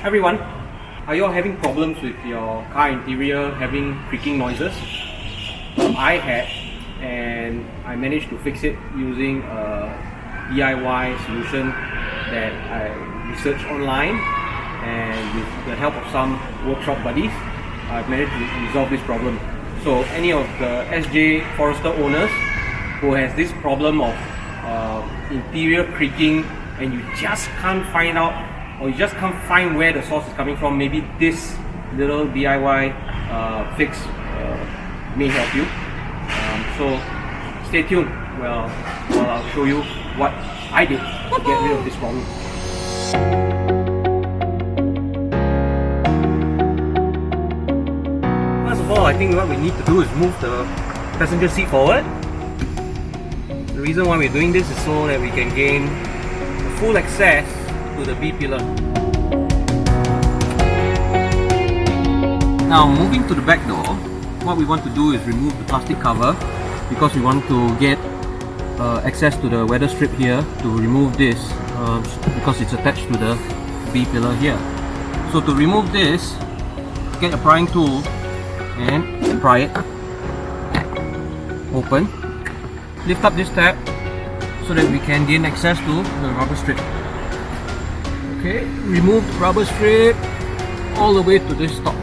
Everyone, are you all having problems with your car interior having creaking noises? I had, and I managed to fix it using a DIY solution that I researched online, and with the help of some workshop buddies, I've managed to resolve this problem. So any of the SJ Forester owners who has this problem of interior creaking and you just can't find out, or you just can't find where the source is coming from, maybe this little DIY fix may help you. So stay tuned. Well, I'll show you what I did to get rid of this problem. First of all, I think what we need to do is move the passenger seat forward. The reason why we're doing this is so that we can gain full access to the B pillar. Now, moving to the back door, what we want to do is remove the plastic cover because we want to get access to the weather strip here to remove this because it's attached to the B pillar here. So to remove this, get a prying tool and pry it open. Lift up this tab so that we can gain access to the rubber strip. Okay, remove the rubber strip all the way to this top.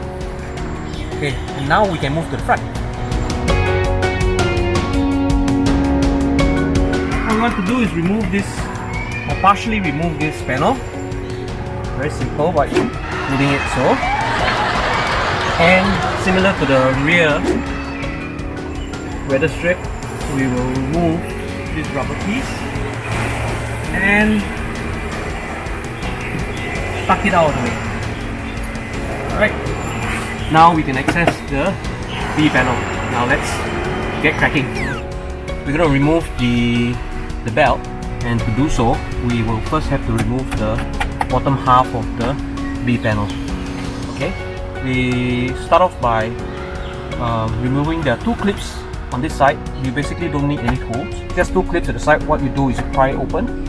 Okay, and now we can move to the front. What we want to do is remove this, or partially remove this panel. Very simple by putting it so. And similar to the rear weather strip, we will remove this rubber piece and tuck it out of the way. Alright, now we can access the B panel. Now let's get cracking. We're going to remove the belt, and to do so we will first have to remove the bottom half of the B panel. Okay, we start off by removing the two clips on this side. You basically don't need any tools, just two clips at the side. What you do is you pry it open.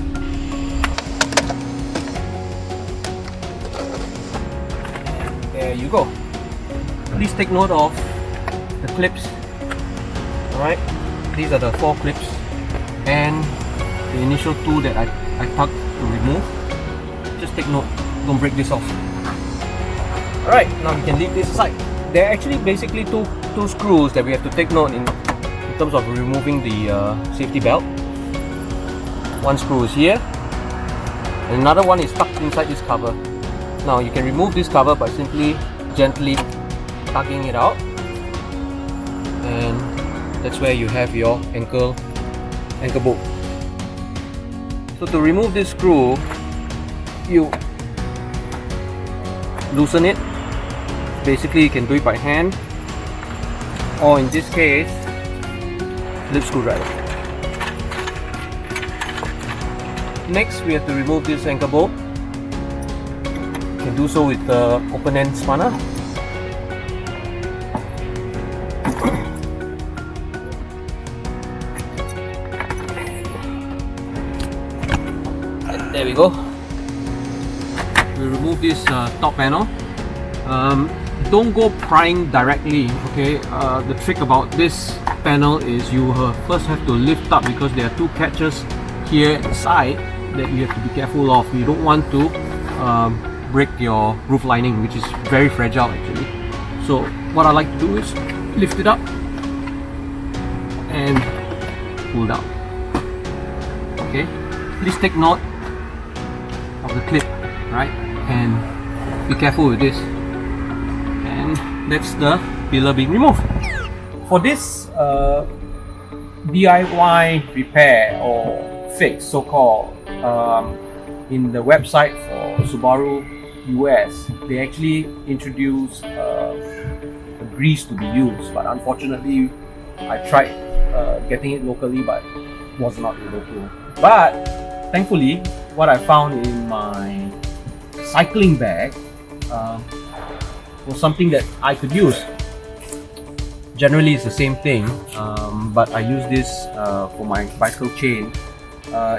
There you go. Please take note of the clips. Alright, these are the 4 clips and the initial 2 that I tucked to remove. Just take note, don't break this off. Alright, now we can leave this aside. There are actually basically two screws that we have to take note in terms of removing the safety belt. One screw is here, and another one is tucked inside this cover. Now you can remove this cover by simply gently tugging it out, and that's where you have your ankle bolt. So to remove this screw, you loosen it. Basically you can do it by hand, or in this case, Phillips screwdriver. Next, we have to remove this anchor bolt. You can do so with the open end spanner. And there we go. We remove this top panel. Don't go prying directly. Okay, the trick about this panel is you first have to lift up, because there are 2 catches here at the side that you have to be careful of. You don't want to break your roof lining, which is very fragile actually. So what I like to do is lift it up and pull down. Okay, please take note of the clip, right? And be careful with this. And that's the pillar being removed. For this DIY repair or fix, so-called, in the website for Subaru US, they actually introduced a grease to be used, but unfortunately I tried getting it locally but was not able to. But thankfully, what I found in my cycling bag was something that I could use. Generally it's the same thing, but I use this for my bicycle chain.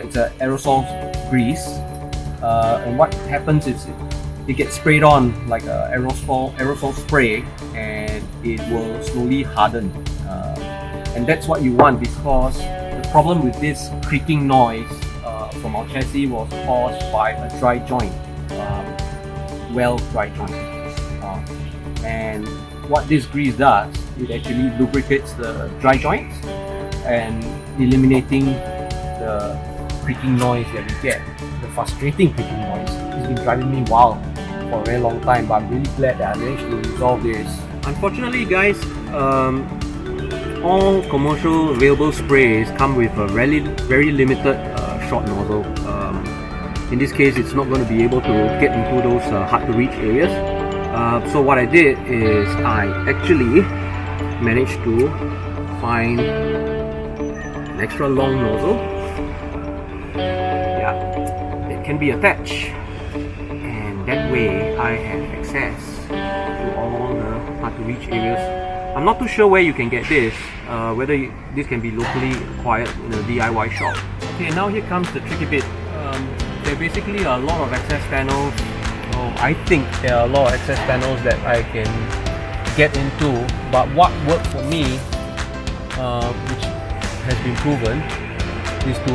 It's an aerosol grease, and what happens is it gets sprayed on like a aerosol spray, and it will slowly harden. And that's what you want, because the problem with this creaking noise from our chassis was caused by a dry joint, dry joint. And what this grease does, it actually lubricates the dry joints and eliminating the creaking noise that we get, the frustrating creaking noise. It's been driving me wild for a very long time, but I'm really glad that I managed to resolve this. Unfortunately guys, all commercial available sprays come with a very limited short nozzle. In this case, it's not going to be able to get into those hard to reach areas. So what I did is I actually managed to find an extra long nozzle. Yeah, it can be attached, and that way I have access to all the hard to reach areas. I'm not too sure where you can get this, whether this can be locally acquired in a DIY shop. Okay, now here comes the tricky bit. There are basically a lot of access panels. I think there are a lot of access panels that I can get into, but what worked for me, which has been proven, is to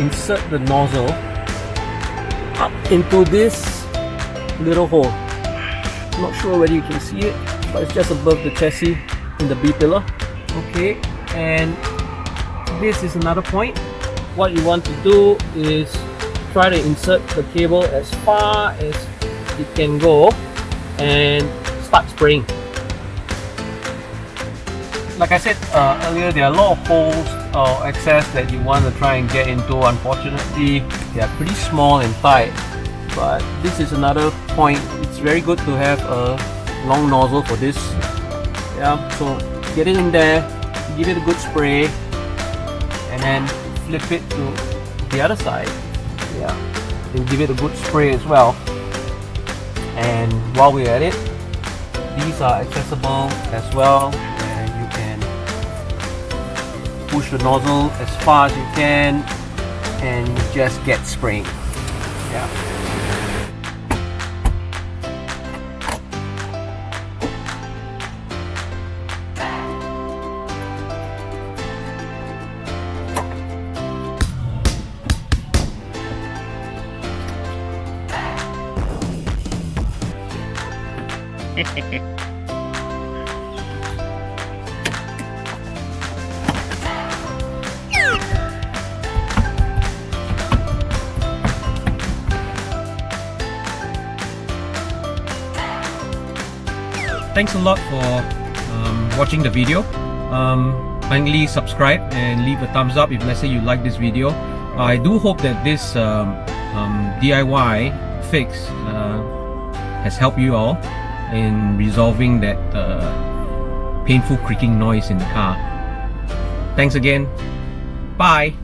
insert the nozzle up into this little hole. I'm not sure whether you can see it, but it's just above the chassis in the B pillar. Okay, and this is another point. What you want to do is try to insert the cable as far as it can go and start spraying. Like I said earlier, there are a lot of holes or access that you want to try and get into. Unfortunately, they are pretty small and tight, but this is another point. It's very good to have a long nozzle for this. Yeah, so get it in there, give it a good spray, and then flip it to the other side. Yeah, and give it a good spray as well. And while we're at it, these are accessible as well, and you can push the nozzle as far as you can and just get spraying. Yeah. Thanks a lot for watching the video. Kindly subscribe and leave a thumbs up if let's say you like this video. I do hope that this DIY fix has helped you all in resolving that painful creaking noise in the car. Thanks again. Bye.